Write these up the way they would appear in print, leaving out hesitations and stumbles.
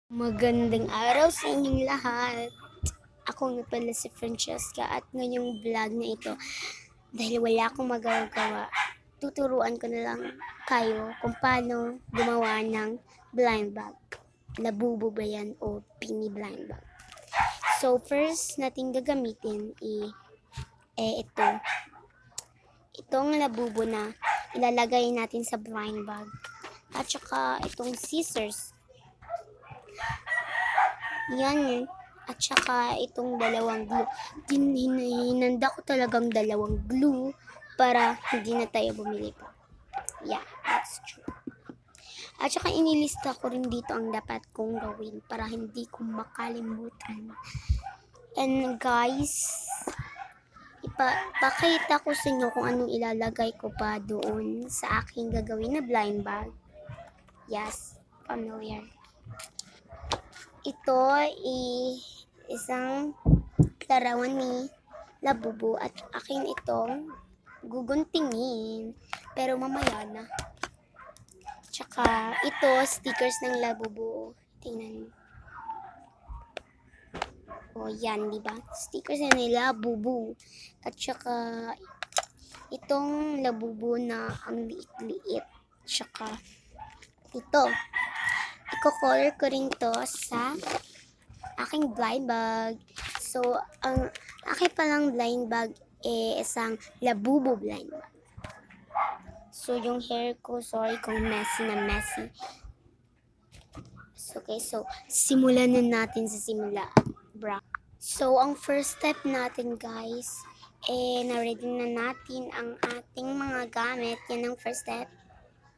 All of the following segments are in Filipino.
Magandang araw sa inyong lahat. Ako nga pala si Francesca at ngayong vlog na ito, dahil wala akong magagawa, tuturuan ko na lang kayo kung paano gumawa ng blind bag. Labubo ba yan o pini blind bag? So first natin gagamitin ito. Itong labubo na ilalagay natin sa blind bag. At saka itong scissors. Yan. At saka itong dalawang glue. Hinanda ko talagang dalawang glue para hindi na tayo bumili pa. Yeah, that's true. At saka inilista ko rin dito ang dapat kong gawin para hindi ko makalimutan. And guys, ipakita ko sa inyo kung anong ilalagay ko pa doon sa aking gagawin na blind bag. Yes, familiar. Ito isang larawan ni labubo at akin itong guguntingin, pero mamaya na. Tsaka ito stickers ng labubo. Tingnan. O yan, di ba? Stickers na nila labubo. At tsaka itong labubo na ang liit-liit. Tsaka ito. Iko-color ko rin to sa aking blind bag. So, ang aking palang blind bag isang labubo blind bag. So, yung hair ko, sorry kung messy na messy. Okay, so, simulan na natin sa simula. So, ang first step natin, guys, na-ready na natin ang ating mga gamit. Yan ang first step.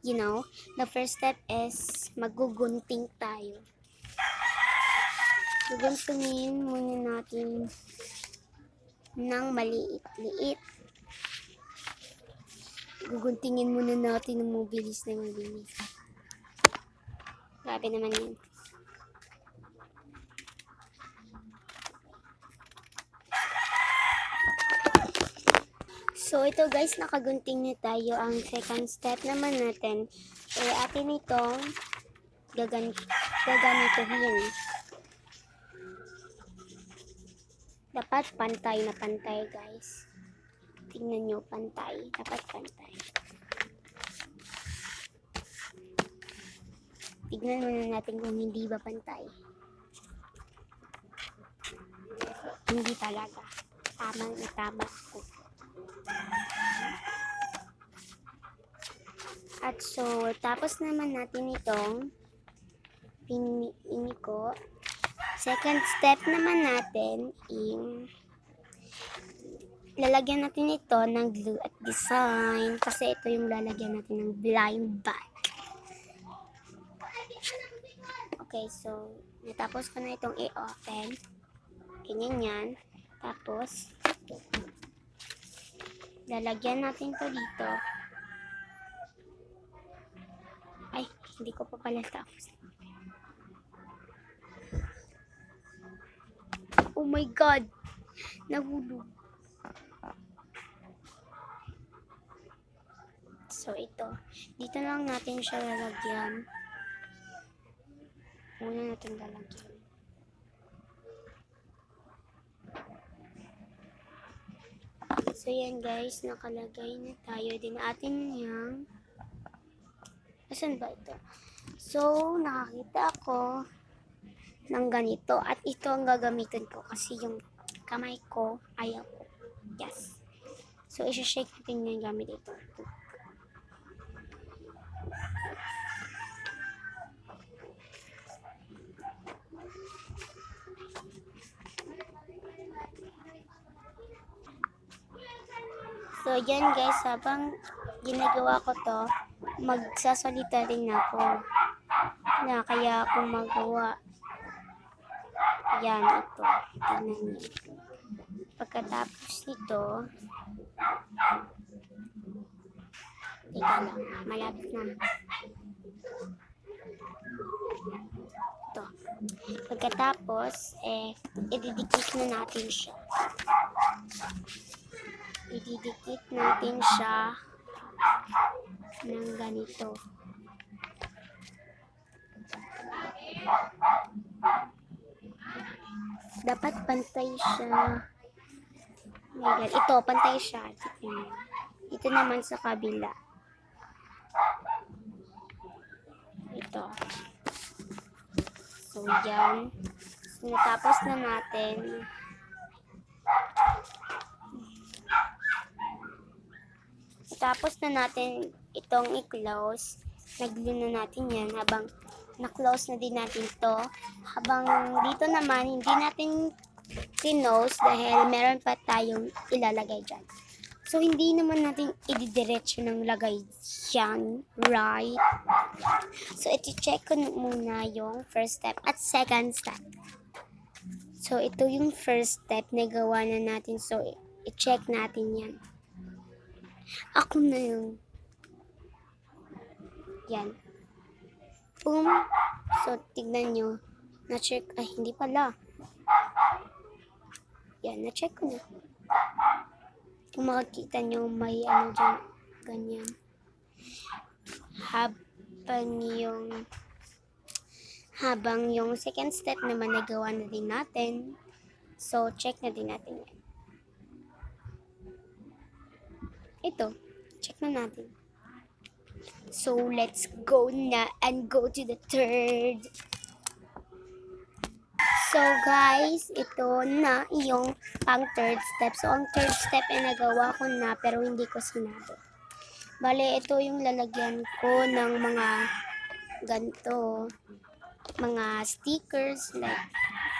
You know, the first step is magugunting tayo. Guguntingin muna natin ng maliit-liit. Guguntingin muna natin ng mabilis na mabilis. Grabe naman yan. So, ito guys, nakagunting na tayo. Ang second step naman natin, atin itong gaganituhin. Dapat pantay na pantay, guys. Tingnan nyo, pantay. Dapat pantay. Tignan muna natin kung hindi ba pantay. Hindi talaga. Tama na tama ako. At so, tapos naman natin itong piniko. Second step naman natin, lalagyan natin ito ng glue at design kasi ito yung lalagyan natin ng blind bag. Okay, so, natapos ko na itong i-open. Ganyan yan. Tapos, lalagyan natin to dito. Ay, hindi ko pa pala tapos. Oh my God! Nahulog. So, ito. Dito lang natin siya lalagyan. Una natin lalagyan. So, yan guys. Nakalagay na tayo din atin yung asan ba ito? So, nakakita ako ng ganito. At ito ang gagamitin ko kasi yung kamay ko ayaw ko. Yes. So, isa-shake natin yung gamit ito. So, yan guys, habang ginagawa ko to, magsasalita rin ako na kaya akong magawa. Yan, ito. Tingnan niyo. Pagkatapos nito, teka lang, malapit na. Ito. Pagkatapos, ididikit na natin siya. Ididikit natin siya ng ganito. Dapat pantay siya. Oh my God. Ito, pantay siya. Tignan mo. Ito naman sa kabila. Ito. So, yan. So, natapos na natin. Tapos na natin itong i-close. Nag-glue na natin yan habang na-close na din natin to. Habang dito naman, hindi natin close dahil meron pa tayong ilalagay dyan. So, hindi naman natin ididiretso ng lagay dyan, right? So, iti-check ko muna yung first step at second step. So, ito yung first step na gawa na natin. So, i-check natin yan. Ako na yung yan. Boom. So, tignan nyo. Na-check. Ay, hindi pala. Yan, na-check ko na. Kung makikita nyo, may ano dyan. Ganyan. Habang yung second step naman nagawa na din natin. So, check na din natin yan. Ito, check na natin. So, let's go na and go to the third. So, guys, ito na yung pang third step. So, ang third step ay nagawa ko na pero hindi ko sinabi. Bale, ito yung lalagyan ko ng mga ganito, mga stickers, like,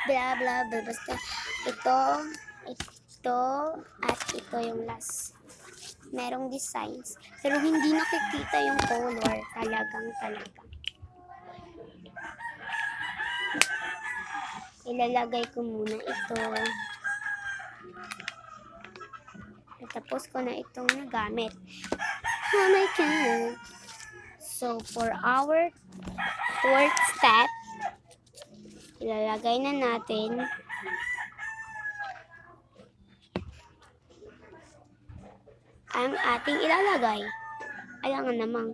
blah, blah, blah, basta ito, at ito yung last. Merong designs, pero hindi nakikita yung color, talaga. Ilalagay ko muna ito. Tapos ko na itong nagamit. Oh my God! So, for our fourth step, ilalagay na natin ang ating ilalagay. Alangan namang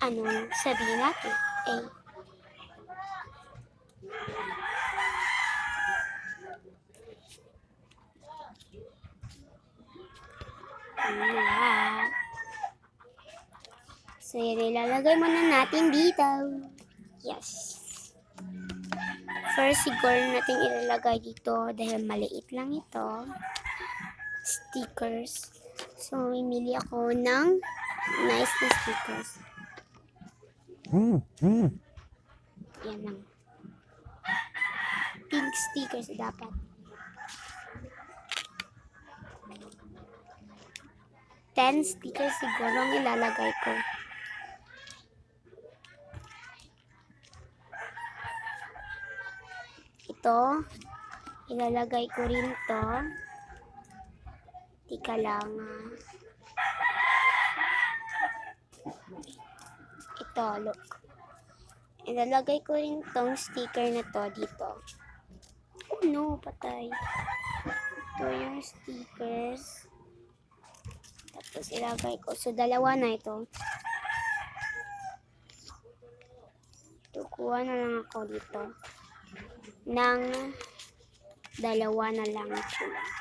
anong sabihin natin. Ayan. So, yan ilalagay muna natin dito. Yes. First, siguro natin ilalagay dito dahil maliit lang ito. Stickers. So, mamimili ako ng nice na stickers. Yan lang. Pink stickers dapat. Ten stickers siguro ang ilalagay ko. Ito, ilalagay ko rin to. Tika lang. Ito, look. Ilalagay ko rin tong sticker na to dito. Oh no, patay. Ito yung stickers. Tapos ilagay ko. So, dalawa na ito. Kukuha na lang ako dito. Nang dalawa na lang ito lang.